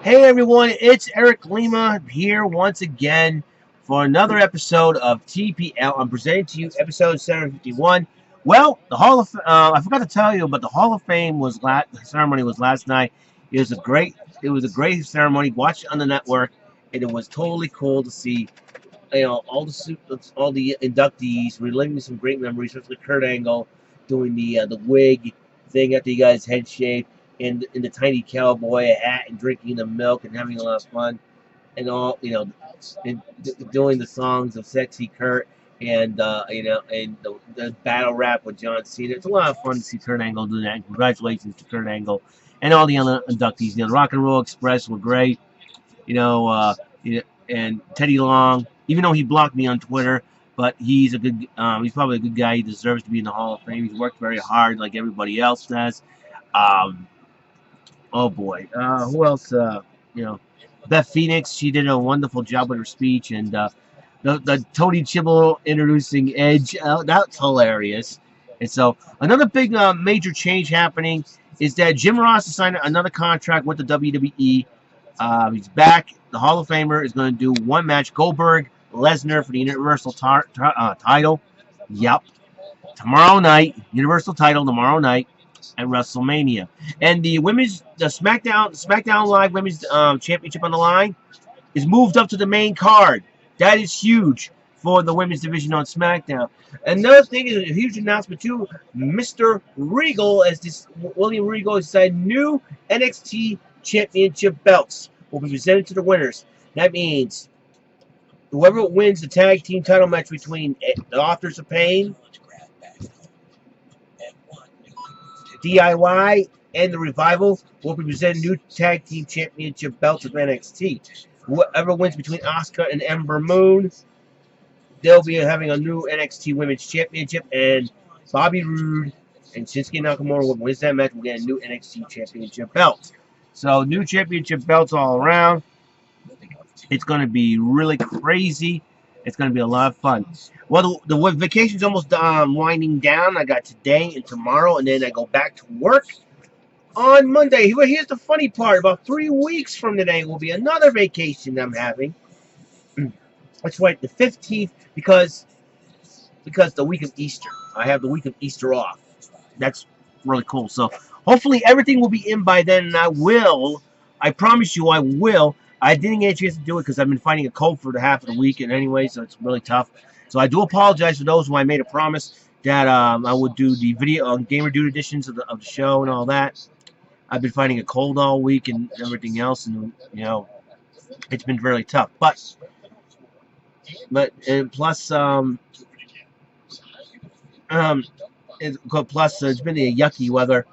Hey everyone, it's Eric Lima here once again for another episode of TPL. I'm presenting to you episode 751. Well, the Hall of I forgot to tell you, but the Hall of Fame the ceremony was last night. It was a great ceremony. Watched it on the network, and it was totally cool to see all the inductees reliving some great memories, especially Kurt Angle doing the wig thing after he got his head shaved, in the tiny cowboy hat and drinking the milk and having a lot of fun, and and doing the songs of Sexy Kurt, and the battle rap with John Cena. It's a lot of fun to see Kurt Angle do that. And congratulations to Kurt Angle and all the other inductees. The Rock and Roll Express were great. You know, and Teddy Long, even though he blocked me on Twitter, but he's he's probably a good guy. He deserves to be in the Hall of Fame. He's worked very hard like everybody else does. Um, oh boy, who else? Beth Phoenix, she did a wonderful job with her speech, and the Tony Chibble introducing Edge, that's hilarious. And so another big major change happening is that Jim Ross has signed another contract with the WWE. He's back. The Hall of Famer is going to do one match: Goldberg, Lesnar for the Universal title. Yep, tomorrow night, Universal title tomorrow night at WrestleMania. And the SmackDown Live Women's Championship on the line is moved up to the main card. That is huge for the women's division on SmackDown. Another thing is a huge announcement too. Mr. Regal, William Regal, has signed new NXT Championship belts will be presented to the winners. That means whoever wins the tag team title match between the Authors of Pain, DIY, and the Revival will be presenting new tag team championship belts of NXT. Whoever wins between Asuka and Ember Moon, they'll be having a new NXT Women's Championship, and Bobby Roode and Shinsuke Nakamura will win that match. We'll get a new NXT Championship belt. So new championship belts all around. It's going to be really crazy. It's going to be a lot of fun. Well, the vacation's almost winding down. I got today and tomorrow, and then I go back to work on Monday. Well, here's the funny part. About 3 weeks from today will be another vacation I'm having. That's right, the 15th, because the week of Easter. I have the week of Easter off. That's really cool. So hopefully everything will be in by then, and I promise you I will. I didn't get a chance to do it because I've been fighting a cold for the half of the weekend anyway, so it's really tough. So I do apologize for those who I made a promise that I would do the video Gamer Dude editions of the show and all that. I've been fighting a cold all week and everything else, and it's been really tough. But plus it's been a yucky weather.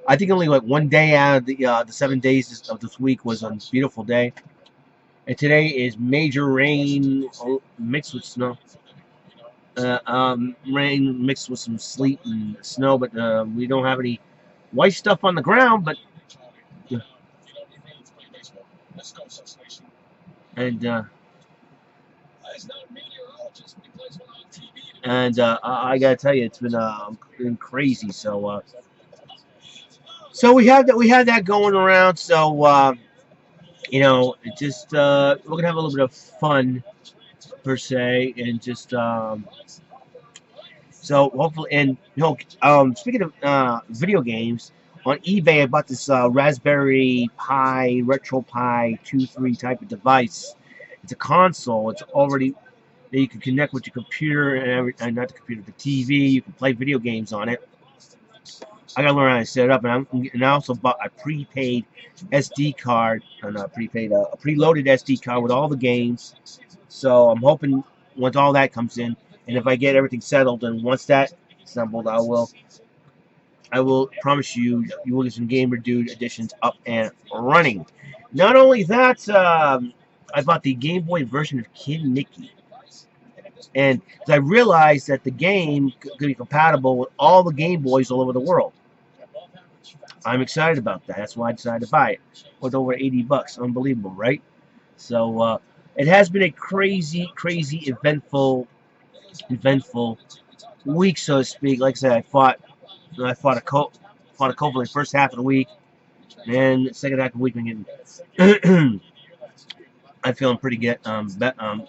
I think only like one day out of the 7 days of this week was a beautiful day. And today is major rain mixed with snow. Rain mixed with some sleet and snow, but we don't have any white stuff on the ground. But I gotta tell you, it's been crazy. So we have that going around. So it just we're gonna have a little bit of fun per se, and just so hopefully, and speaking of video games, on eBay I bought this Raspberry Pi Retro Pi 2.3 type of device. It's a console. It's already that you can connect with your computer and not the computer, the TV. You can play video games on it. I gotta learn how to set it up, and I also bought a prepaid SD card, a preloaded SD card with all the games. So I'm hoping once all that comes in, and if I get everything settled, and once that assembled, I will promise you will get some Gamer Dude editions up and running. Not only that, I bought the Game Boy version of Kid Nicky. And I realized that the game could be compatible with all the Game Boys all over the world. I'm excited about that. That's why I decided to buy it. With over 80 bucks. Unbelievable, right? So it has been a crazy, eventful week, so to speak. Like I said, I fought a cold for the first half of the week. And second half of the week, I'm getting I'm feeling pretty good, a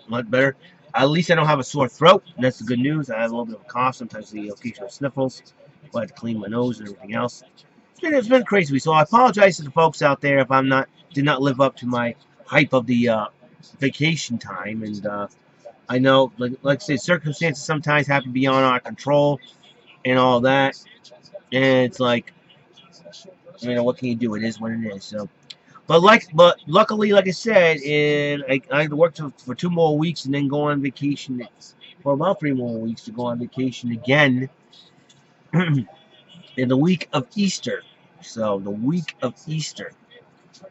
lot better. At least I don't have a sore throat. And that's the good news. I have a little bit of a cough, sometimes the occasional sniffles. I have to clean my nose and everything else. It's been a crazy week. So I apologize to the folks out there if did not live up to my hype of the vacation time. And I know, like I say, circumstances sometimes have to be beyond our control and all that. And it's like, what can you do? It is what it is. So. But luckily, like I said, I had to work for 2 more weeks and then go on vacation for about 3 more weeks to go on vacation again in the week of Easter. So the week of Easter.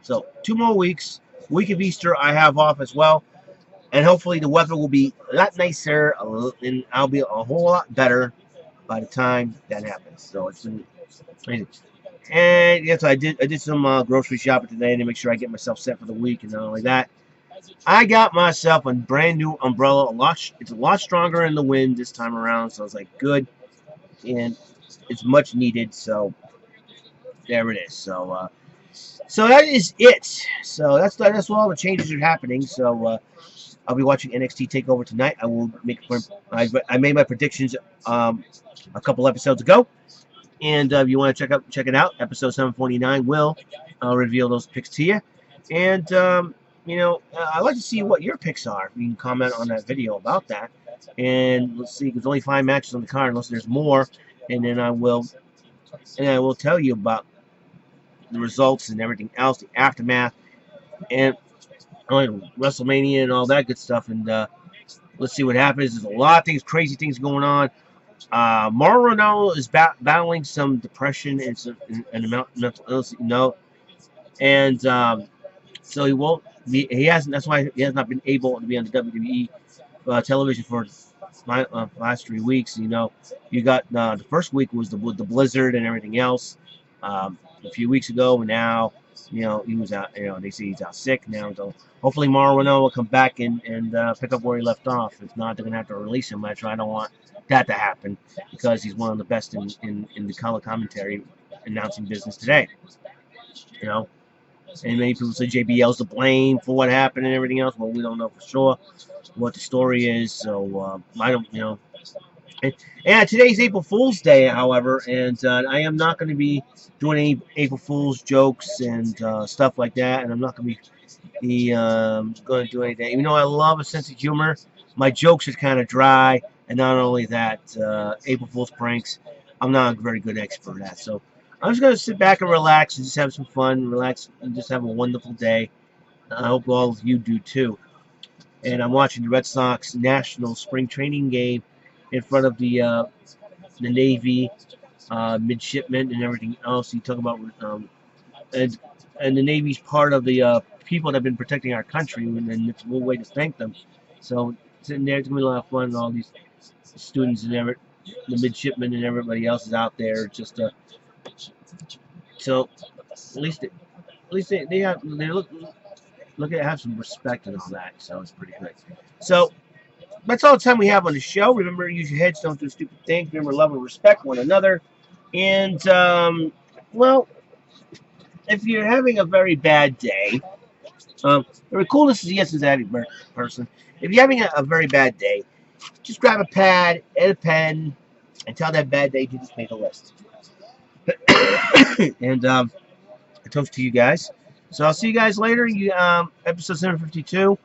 So 2 more weeks. Week of Easter, I have off as well, and hopefully the weather will be a lot nicer, and I'll be a whole lot better by the time that happens. So it's been crazy. And yes, I did some grocery shopping today to make sure I get myself set for the week. And not only that, I got myself a brand new umbrella. It's a lot stronger in the wind this time around. So I was like, good, and it's much needed. So there it is. So that is it. So that's all the changes are happening. So I'll be watching NXT Takeover tonight. I made my predictions a couple episodes ago. And if you want to check it out, episode 749 will reveal those picks to you. And I'd like to see what your picks are. You can comment on that video about that. And let's see, there's only 5 matches on the card, unless there's more. And then I will tell you about the results and everything else, the aftermath, and WrestleMania and all that good stuff. And let's see what happens. There's a lot of things, crazy things going on. Mauro Ranallo is battling some depression and some mental illness, and so he won't be. He hasn't. That's why he has not been able to be on the WWE television for last 3 weeks. You got the first week was with the blizzard and everything else. A few weeks ago, and now he was out. They say he's out sick now. So hopefully Mauro Ranallo will come back and pick up where he left off. If not, they're gonna have to release him. I don't want that to happen because he's one of the best in the color commentary announcing business today. And many people say JBL's to blame for what happened and everything else. Well, we don't know for sure what the story is, so I don't, And today's April Fool's Day, however, and I am not going to be doing any April Fool's jokes and stuff like that, and I'm not going to be going to do anything. Even though I love a sense of humor, my jokes are kind of dry, and not only that, April Fool's pranks, I'm not a very good expert at. So I'm just going to sit back and relax and just have some fun, relax, and just have a wonderful day. I hope all of you do too. And I'm watching the Red Sox National Spring Training game in front of the Navy midshipmen and everything else. You talk about and the Navy's part of the people that have been protecting our country, and it's a good way to thank them. So sitting there, it's gonna be a lot of fun. And all these students and the midshipmen and everybody else is out there. Just so at least they have some respect and all that. So it's pretty good. So that's all the time we have on the show. Remember, use your heads, don't do stupid things. Remember, love and respect one another. And, if you're having a very bad day, the coolness is yes, is that person. If you're having a very bad day, just grab a pad and a pen and tell that bad day to just make a list. And I toast to you guys. So I'll see you guys later. Episode 752.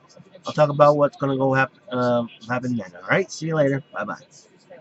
I'll talk about what's going to happen then. All right? See you later. Bye-bye.